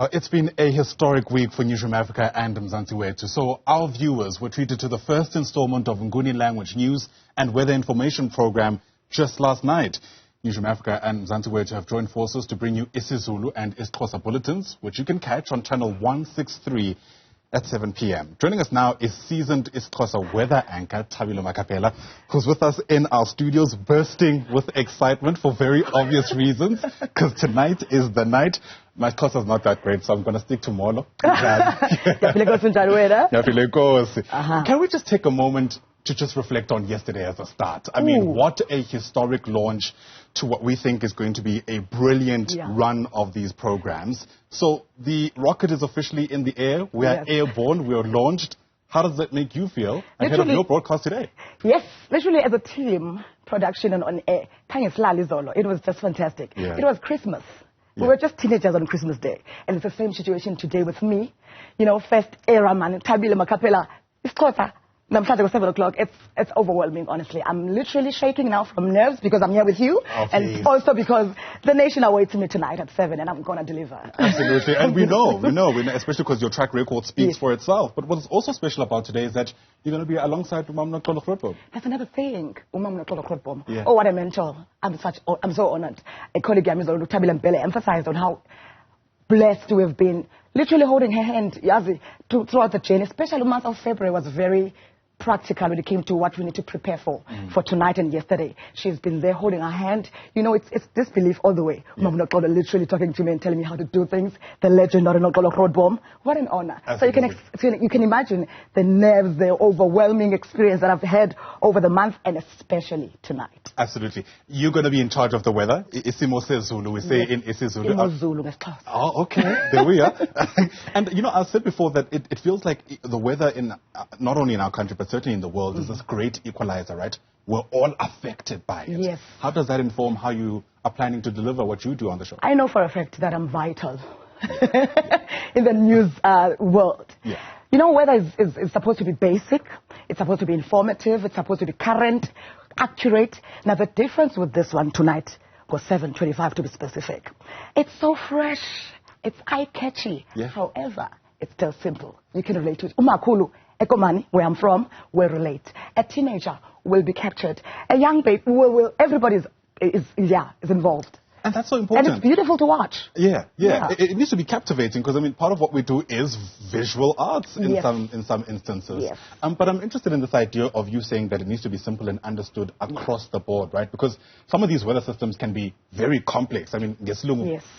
It's been a historic week for Newzroom Afrika and MzansiWethu. So our viewers were treated to the first installment of Nguni language news and weather information program just last night. Newzroom Afrika and MzansiWethu have joined forces to bring you isiZulu and IsiXhosa bulletins, which you can catch on channel 163 at 7 p.m. Joining us now is seasoned IsiXhosa weather anchor Thabile Makapela, who's with us in our studios, bursting with excitement for very obvious reasons, because tonight is the night. My Xhosa is not that great, so I'm going to stick to Molo. Can we just take a moment to just reflect on yesterday as a start? I mean, what a historic launch to what we think is going to be a brilliant run of these programs. So the rocket is officially in the air. We are airborne. We are launched. How does that make you feel ahead of your broadcast today? Yes, literally as a team, production and on air, it was just fantastic. It was Christmas. We were just teenagers on Christmas Day. And it's the same situation today with me. You know, first era man, Thabile Makapela, IsiXhosa. I'm starting at 7 o'clock. It's overwhelming, honestly. I'm literally shaking now from nerves because I'm here with you. And also because the nation awaits me tonight at 7 and I'm going to deliver. Absolutely. And we know, especially because your track record speaks for itself. But what's also special about today is that you're going to be alongside Umamna Xolokgrootboom. That's another thing. Umamna Xolokgrootboom. Oh, what a mentor. I'm so honored. A colleague of mine, Thabile Makapela, emphasized on how blessed we have been. Literally holding her hand throughout the journey, especially the month of February was very practical when it came to what we need to prepare for tonight and yesterday. She's been there holding our hand. You know, it's disbelief all the way. Literally talking to me and telling me how to do things. The legend of Xolokgrootboom. What an honor. Absolutely. So you can imagine the nerves, the overwhelming experience that I've had over the month and especially tonight. Absolutely. You're going to be in charge of the weather. Isimo Zulu. We say in isiZulu. Zulu. Oh, okay. There we are. And, you know, I said before that it feels like the weather in not only in our country, but certainly in the world, is this great equalizer, right? We're all affected by it. Yes. How does that inform how you are planning to deliver what you do on the show? I know for a fact that I'm vital in the news world. Yeah. You know, weather is supposed to be basic. It's supposed to be informative. It's supposed to be current, accurate. Now, the difference with this one tonight was 7:25 to be specific. It's so fresh. It's eye-catchy. Yeah. However, it's still simple. You can relate to it. Umakulu, Ekomani, where I'm from, will relate. A teenager will be captured. A young babe everybody is involved. And that's so important. And it's beautiful to watch. Yeah. It needs to be captivating because, I mean, part of what we do is visual arts in some instances. Yes. But I'm interested in this idea of you saying that it needs to be simple and understood across the board, right? Because some of these weather systems can be very complex. I mean,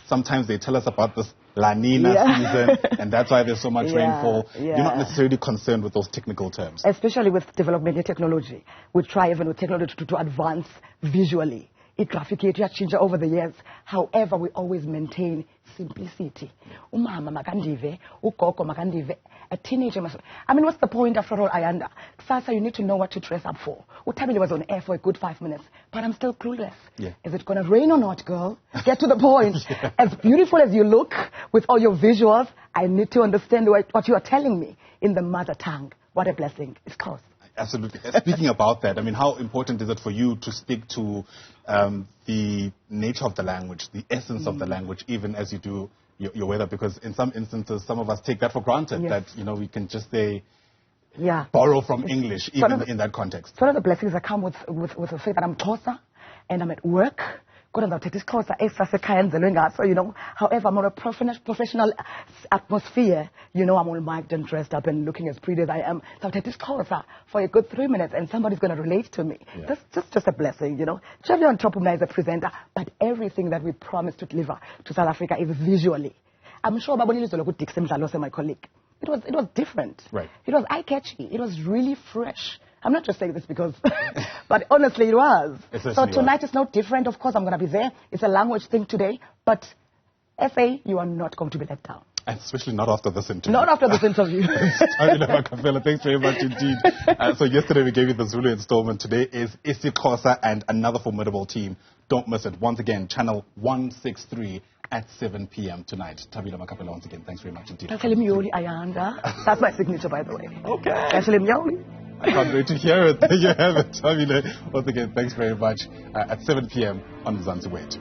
sometimes they tell us about this La Nina season, and that's why there's so much rainfall. You're not necessarily concerned with those technical terms. Especially with development in technology. We try even with technology to advance visually. Graphic change over the years. However, we always maintain simplicity. Umama makandive, ukoko makandive. A teenager must. I mean, what's the point after all, Ayanda? Sasa, you need to know what to dress up for. Thabile was on air for a good 5 minutes, but I'm still clueless. Is it going to rain or not, girl? Get to the point. As beautiful as you look, with all your visuals, I need to understand what you are telling me in the mother tongue. What a blessing. It's close. Absolutely. Speaking about that, I mean, how important is it for you to stick to the nature of the language, the essence of the language, even as you do your weather? Because in some instances, some of us take that for granted, that, you know, we can just say, borrow from English, even in that context. One of the blessings that come with the fact that I'm Xhosa and I'm at work. You know, however, I'm on a professional atmosphere. You know, I'm all mic'd and dressed up and looking as pretty as I am. So I'll take this Xhosa for a good 3 minutes and somebody's going to relate to me. That's just a blessing, you know. Jerry on top of me as a presenter, but everything that we promise to deliver to South Africa is visually. I'm sure Baboni Dixon, my colleague. It was different. Right. It was eye-catchy. It was really fresh. I'm not just saying this because, but honestly it was. So tonight is no different. Of course I'm going to be there. It's a language thing today, but SA, you are not going to be let down. And especially not after this interview. Not after this interview. Thabile Makapela, thanks very much indeed. So yesterday we gave you the Zulu installment. Today is isiXhosa and another formidable team. Don't miss it. Once again, channel 163 at 7 p.m. tonight. Thabile Makapela, once again, thanks very much indeed. That's my signature, by the way. Okay. I can't wait to hear it. There you have it, Thabile. Once again, thanks very much. At 7 p.m. on MzansiWethu.